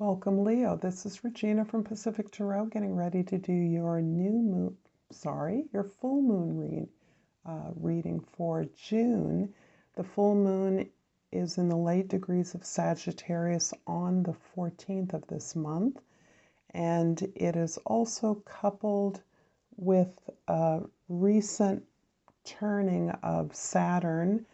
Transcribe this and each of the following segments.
Welcome, Leo. This is Regina from Pacific Tarot, getting ready to do your your full moon reading for June. The full moon is in the late degrees of Sagittarius on the 14th of this month, and it is also coupled with a recent turning of Saturn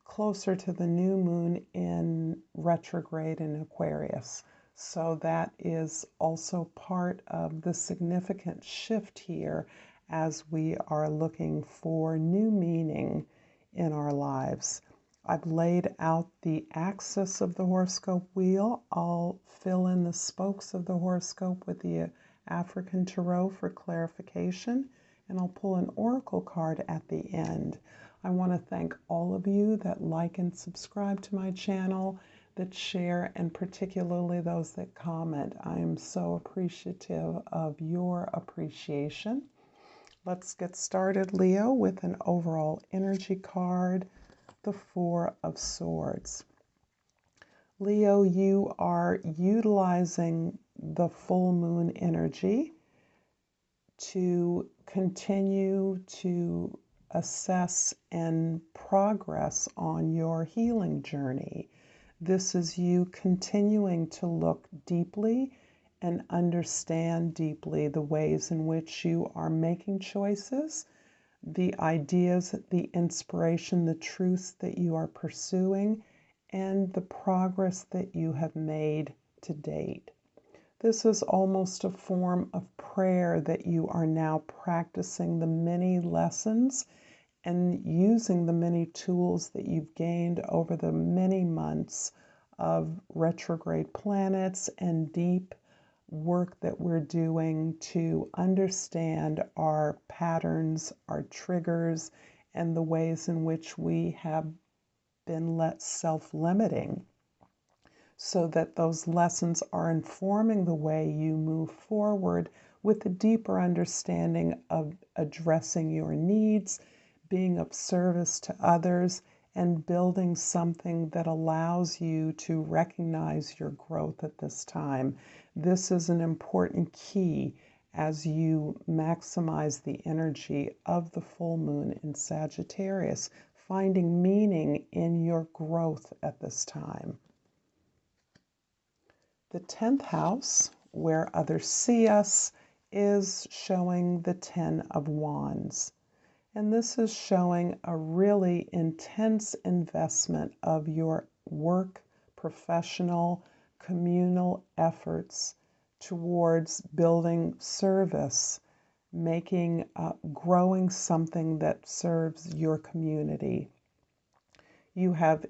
closer to the new moon in retrograde in Aquarius. So that is also part of the significant shift here as we are looking for new meaning in our lives. I've laid out the axis of the horoscope wheel. I'll fill in the spokes of the horoscope with the African Tarot for clarification, and I'll pull an oracle card at the end. I want to thank all of you that like and subscribe to my channel, that share, and particularly those that comment. I am so appreciative of your appreciation. Let's get started, Leo, with an overall energy card, the Four of Swords. Leo, you are utilizing the full moon energy to continue to assess and progress on your healing journey. This is you continuing to look deeply and understand deeply the ways in which you are making choices, the ideas, the inspiration, the truths that you are pursuing, and the progress that you have made to date. This is almost a form of prayer that you are now practicing the many lessons and using the many tools that you've gained over the many months of retrograde planets and deep work that we're doing to understand our patterns, our triggers, and the ways in which we have been self-limiting, so that those lessons are informing the way you move forward with a deeper understanding of addressing your needs, being of service to others, and building something that allows you to recognize your growth at this time. This is an important key as you maximize the energy of the full moon in Sagittarius, finding meaning in your growth at this time. The 10th house, where others see us, is showing the 10 of Wands. And this is showing a really intense investment of your work, professional, communal efforts towards building service, growing something that serves your community. You have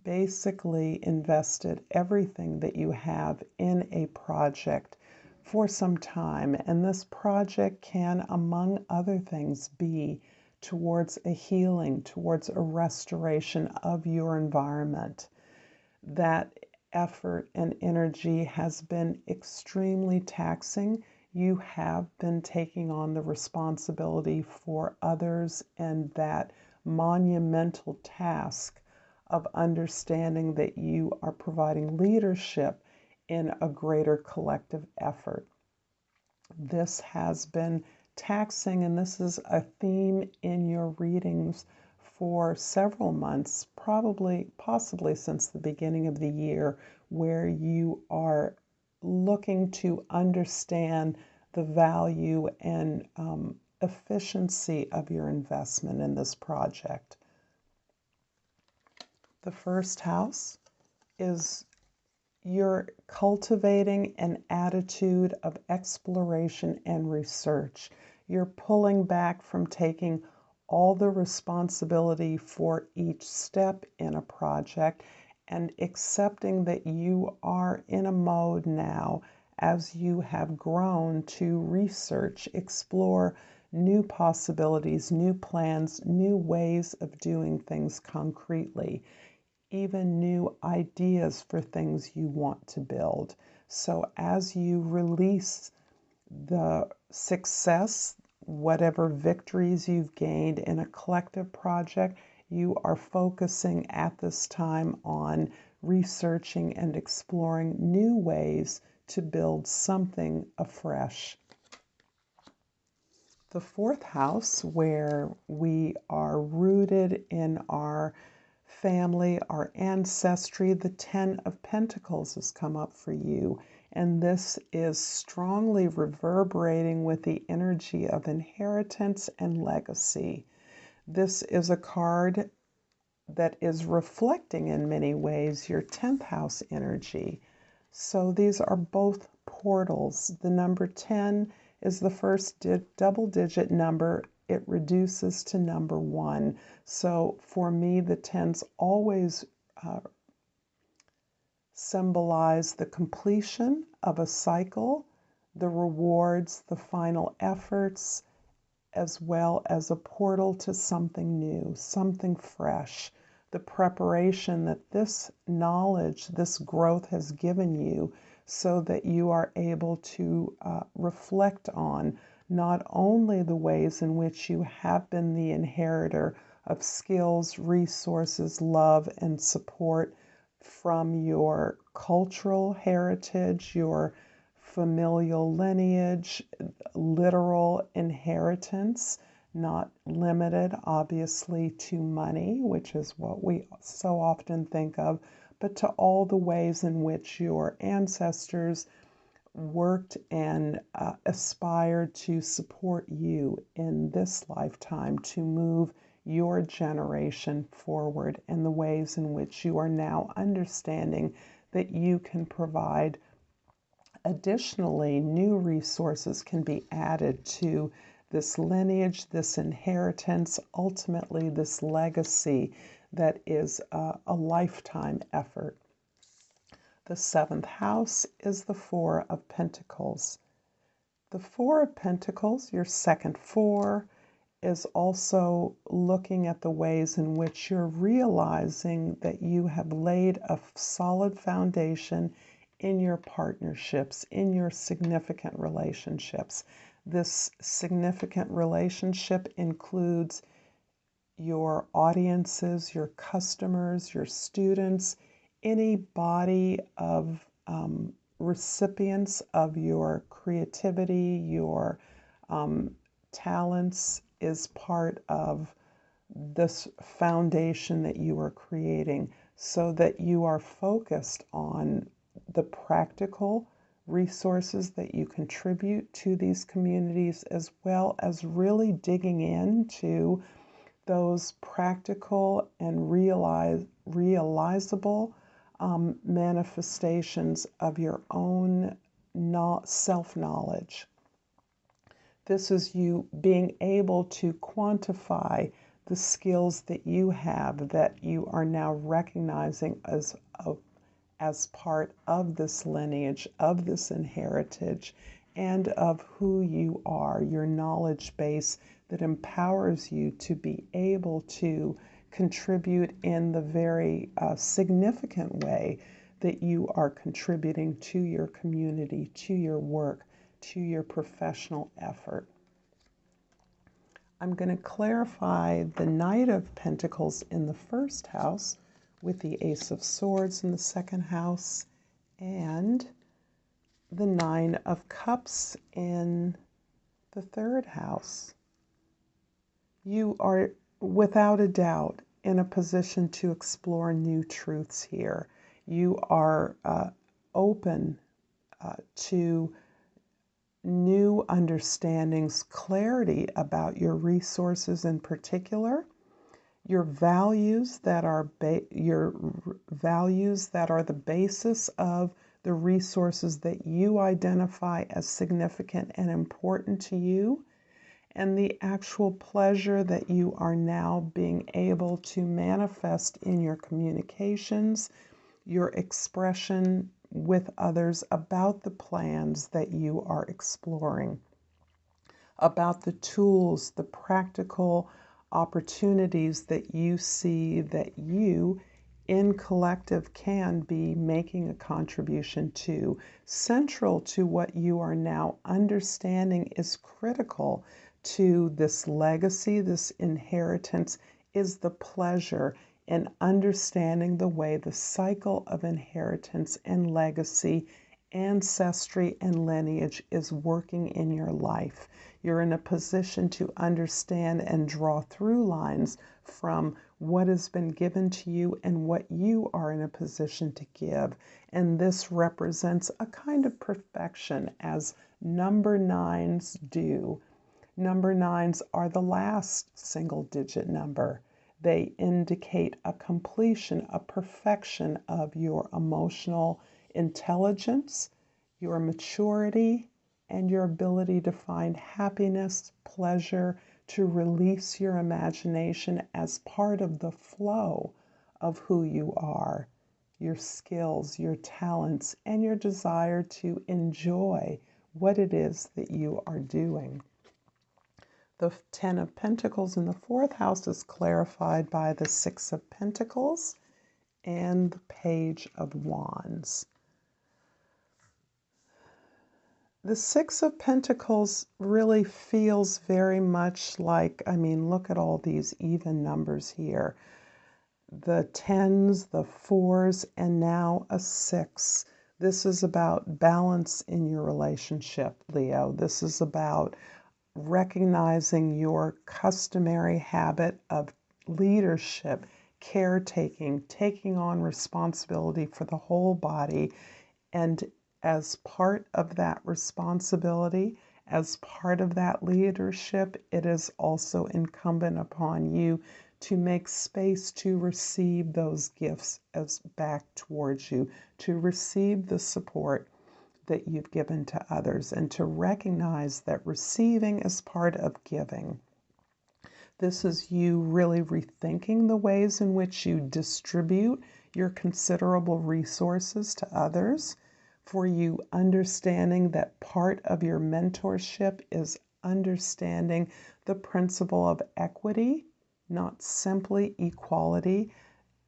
basically invested everything that you have in a project for some time, and this project can, among other things, be towards a healing, towards a restoration of your environment. That effort and energy has been extremely taxing. You have been taking on the responsibility for others and that monumental task of understanding that you are providing leadership in a greater collective effort. This has been taxing, and this is a theme in your readings for several months, possibly since the beginning of the year, where you are looking to understand the value and efficiency of your investment in this project. The first house is you're cultivating an attitude of exploration and research. You're pulling back from taking all the responsibility for each step in a project and accepting that you are in a mode now, as you have grown, to research, explore new possibilities, new plans, new ways of doing things concretely, even new ideas for things you want to build. So as you release the success, whatever victories you've gained in a collective project, you are focusing at this time on researching and exploring new ways to build something afresh. The fourth house, where we are rooted in our family, our ancestry, the Ten of Pentacles has come up for you. And this is strongly reverberating with the energy of inheritance and legacy. This is a card that is reflecting in many ways your 10th house energy. So these are both portals. The number 10 is the first double-digit number. It reduces to number 1. So for me, the 10s always symbolize the completion of a cycle, the rewards, the final efforts, as well as a portal to something new, something fresh, the preparation that this knowledge, this growth has given you so that you are able to reflect on not only the ways in which you have been the inheritor of skills, resources, love, and support from your cultural heritage, your familial lineage, literal inheritance, not limited, obviously, to money, which is what we so often think of, but to all the ways in which your ancestors worked and aspired to support you in this lifetime to move your generation forward, and the ways in which you are now understanding that you can provide. Additionally, new resources can be added to this lineage, this inheritance, ultimately this legacy that is a lifetime effort. The 7th house is the Four of Pentacles. The Four of Pentacles, your second four, is also looking at the ways in which you're realizing that you have laid a solid foundation in your partnerships, in your significant relationships. This significant relationship includes your audiences, your customers, your students, any body of recipients of your creativity, your talents is part of this foundation that you are creating, so that you are focused on the practical resources that you contribute to these communities, as well as really digging into those practical and realizable manifestations of your own self-knowledge. This is you being able to quantify the skills that you have, that you are now recognizing as part of this lineage, of this inheritance, and of who you are, your knowledge base that empowers you to be able to contribute in the very significant way that you are contributing to your community, to your work, to your professional effort. I'm going to clarify the Knight of Pentacles in the first house with the Ace of Swords in the second house, and the Nine of Cups in the third house. You are, without a doubt, in a position to explore new truths here. You are open to new understandings, clarity about your resources in particular, your values that are the basis of the resources that you identify as significant and important to you, and the actual pleasure that you are now being able to manifest in your communications, your expression with others about the plans that you are exploring, about the tools, the practical opportunities that you see that you in collective can be making a contribution to. Central to what you are now understanding is critical to this legacy, this inheritance, is the pleasure in understanding the way the cycle of inheritance and legacy, ancestry and lineage is working in your life. You're in a position to understand and draw through lines from what has been given to you and what you are in a position to give. And this represents a kind of perfection, as number nines do. Number nines are the last single digit number. They indicate a completion, a perfection of your emotional intelligence, your maturity, and your ability to find happiness, pleasure, to release your imagination as part of the flow of who you are, your skills, your talents, and your desire to enjoy what it is that you are doing. The Ten of Pentacles in the fourth house is clarified by the Six of Pentacles and the Page of Wands. The Six of Pentacles really feels very much like, look at all these even numbers here. The tens, the fours, and now a six. This is about balance in your relationship, Leo. This is about recognizing your customary habit of leadership, caretaking, taking on responsibility for the whole body. And as part of that responsibility, as part of that leadership, it is also incumbent upon you to make space to receive those gifts as back towards you, to receive the support that you've given to others, and to recognize that receiving is part of giving. This is you really rethinking the ways in which you distribute your considerable resources to others, for you understanding that part of your mentorship is understanding the principle of equity, not simply equality.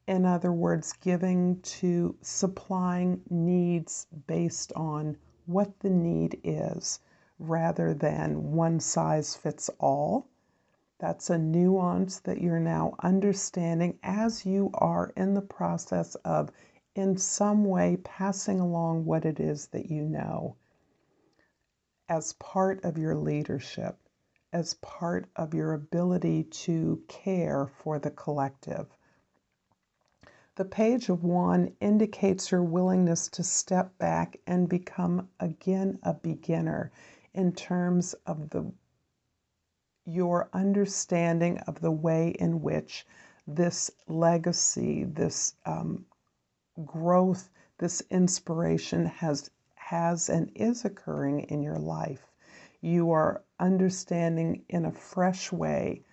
In other words, giving to supplying needs based on what the need is, rather than one size fits all. That's a nuance that you're now understanding as you are in the process of, in some way, passing along what it is that you know as part of your leadership, as part of your ability to care for the collective. The Page of Wands indicates your willingness to step back and become again a beginner in terms of your understanding of the way in which this legacy, this growth, this inspiration has and is occurring in your life. You are understanding in a fresh way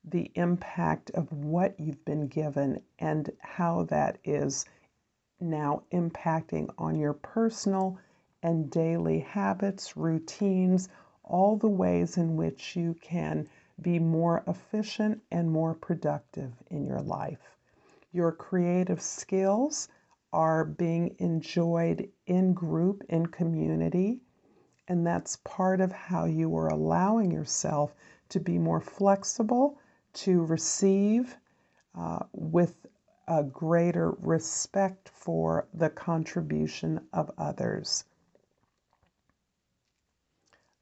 the impact of what you've been given and how that is now impacting on your personal and daily habits, routines, all the ways in which you can be more efficient and more productive in your life. Your creative skills are being enjoyed in group, in community, and that's part of how you are allowing yourself to be more flexible, to receive with a greater respect for the contribution of others.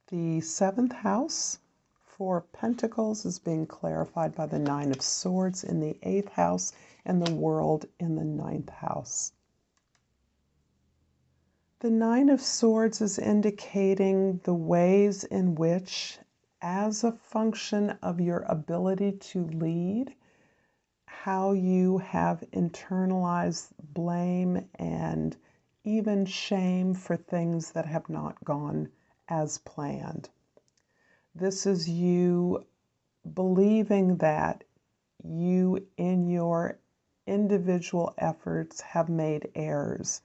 The seventh house for Pentacles is being clarified by the Nine of Swords in the eighth house and the World in the ninth house. The Nine of Swords is indicating the ways in which, as a function of your ability to lead, how you have internalized blame and even shame for things that have not gone as planned. This is you believing that you, in your individual efforts, have made errors,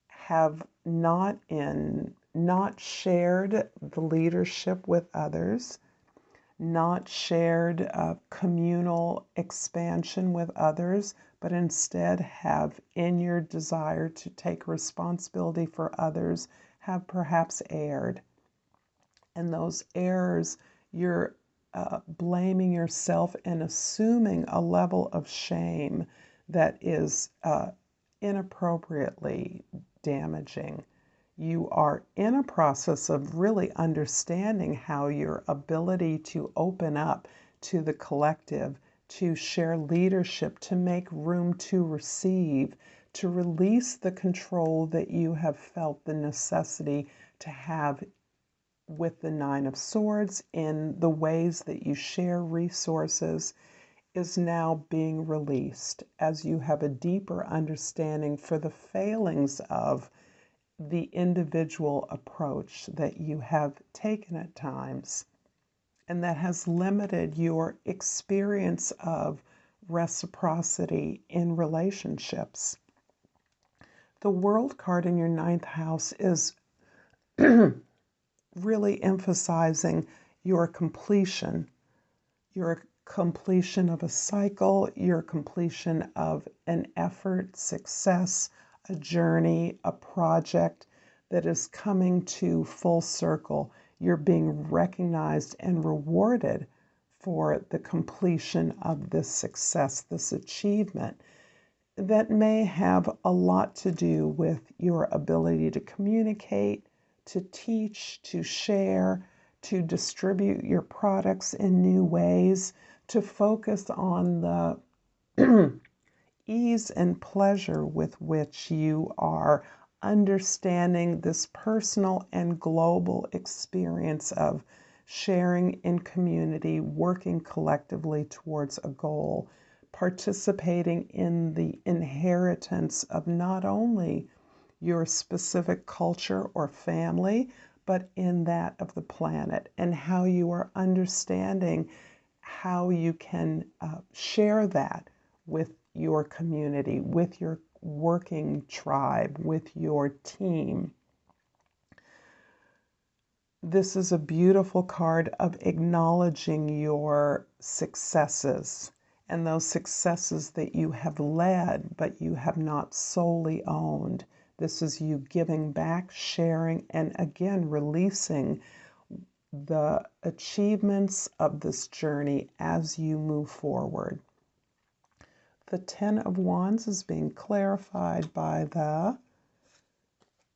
have not shared the leadership with others, not shared communal expansion with others, but instead have, in your desire to take responsibility for others, have perhaps erred. And those errors, you're blaming yourself and assuming a level of shame that is inappropriately damaging. You are in a process of really understanding how your ability to open up to the collective, to share leadership, to make room to receive, to release the control that you have felt the necessity to have with the Nine of Swords in the ways that you share resources, is now being released as you have a deeper understanding for the failings of the individual approach that you have taken at times, and that has limited your experience of reciprocity in relationships. The World card in your ninth house is really emphasizing your completion of a cycle, your completion of an effort, success, a journey, a project that is coming to full circle. You're being recognized and rewarded for the completion of this success, this achievement that may have a lot to do with your ability to communicate, to teach, to share, to distribute your products in new ways, to focus on the ease and pleasure with which you are understanding this personal and global experience of sharing in community, working collectively towards a goal, participating in the inheritance of not only your specific culture or family, but in that of the planet, and how you are understanding how you can share that with your community, with your working tribe, with your team. This is a beautiful card of acknowledging your successes and those successes that you have led, but you have not solely owned. This is you giving back, sharing, and again, releasing the achievements of this journey as you move forward. The Ten of Wands is being clarified by the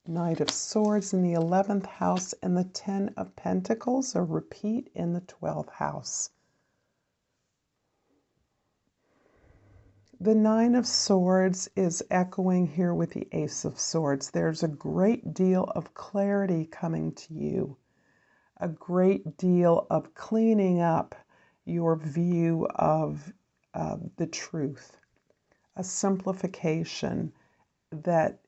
Knight of Swords in the 11th house, and the Ten of Pentacles, a repeat in the 12th house. The Nine of Swords is echoing here with the Ace of Swords. There's a great deal of clarity coming to you, a great deal of cleaning up your view of the truth, a simplification that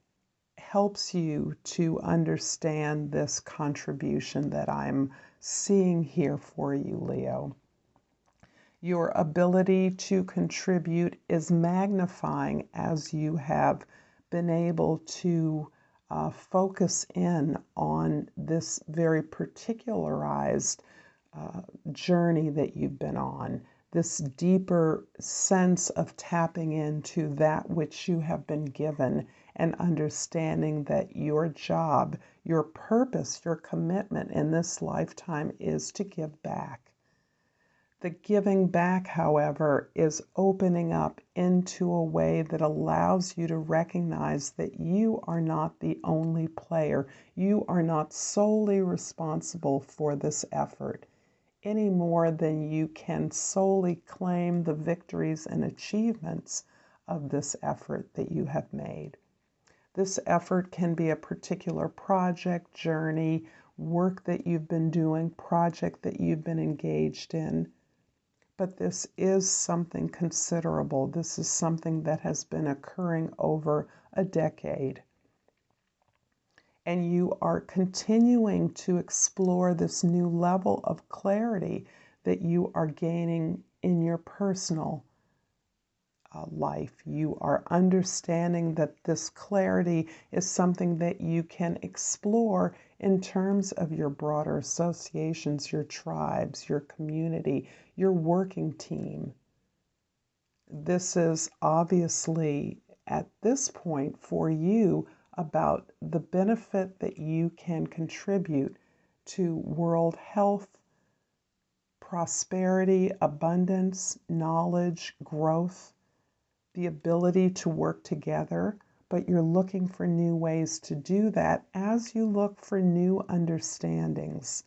helps you to understand this contribution that I'm seeing here for you, Leo. Your ability to contribute is magnifying as you have been able to focus in on this very particularized journey that you've been on, this deeper sense of tapping into that which you have been given and understanding that your job, your purpose, your commitment in this lifetime is to give back. The giving back, however, is opening up into a way that allows you to recognize that you are not the only player. You are not solely responsible for this effort any more than you can solely claim the victories and achievements of this effort that you have made. This effort can be a particular project, journey, work that you've been doing, project that you've been engaged in. But this is something considerable. This is something that has been occurring over a decade. And you are continuing to explore this new level of clarity that you are gaining in your personal life. You are understanding that this clarity is something that you can explore in terms of your broader associations, your tribes, your community, your working team. This is obviously at this point for you about the benefit that you can contribute to world health prosperity, abundance, knowledge, growth, the ability to work together, but you're looking for new ways to do that as you look for new understandings.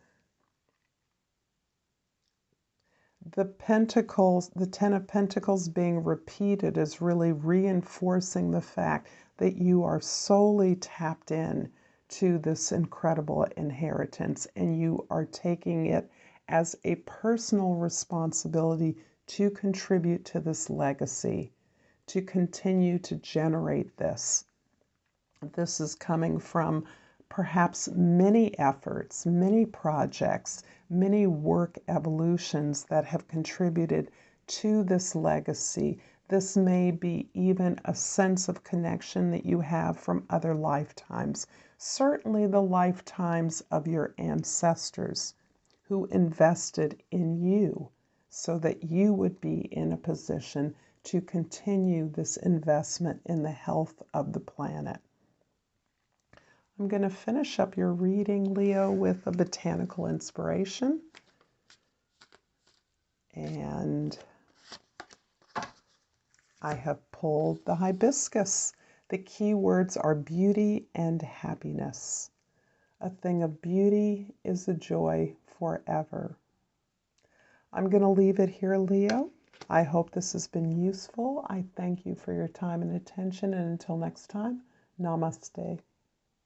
The Pentacles, the Ten of Pentacles being repeated is really reinforcing the fact that you are solely tapped in to this incredible inheritance, and you are taking it as a personal responsibility to contribute to this legacy, to continue to generate this. This is coming from perhaps many efforts, many projects, many work evolutions that have contributed to this legacy. This may be even a sense of connection that you have from other lifetimes, certainly the lifetimes of your ancestors who invested in you so that you would be in a position to continue this investment in the health of the planet. I'm going to finish up your reading, Leo, with a botanical inspiration. And I have pulled the hibiscus. The key words are beauty and happiness. A thing of beauty is a joy forever. I'm going to leave it here, Leo. I hope this has been useful. I thank you for your time and attention. And until next time, Namaste.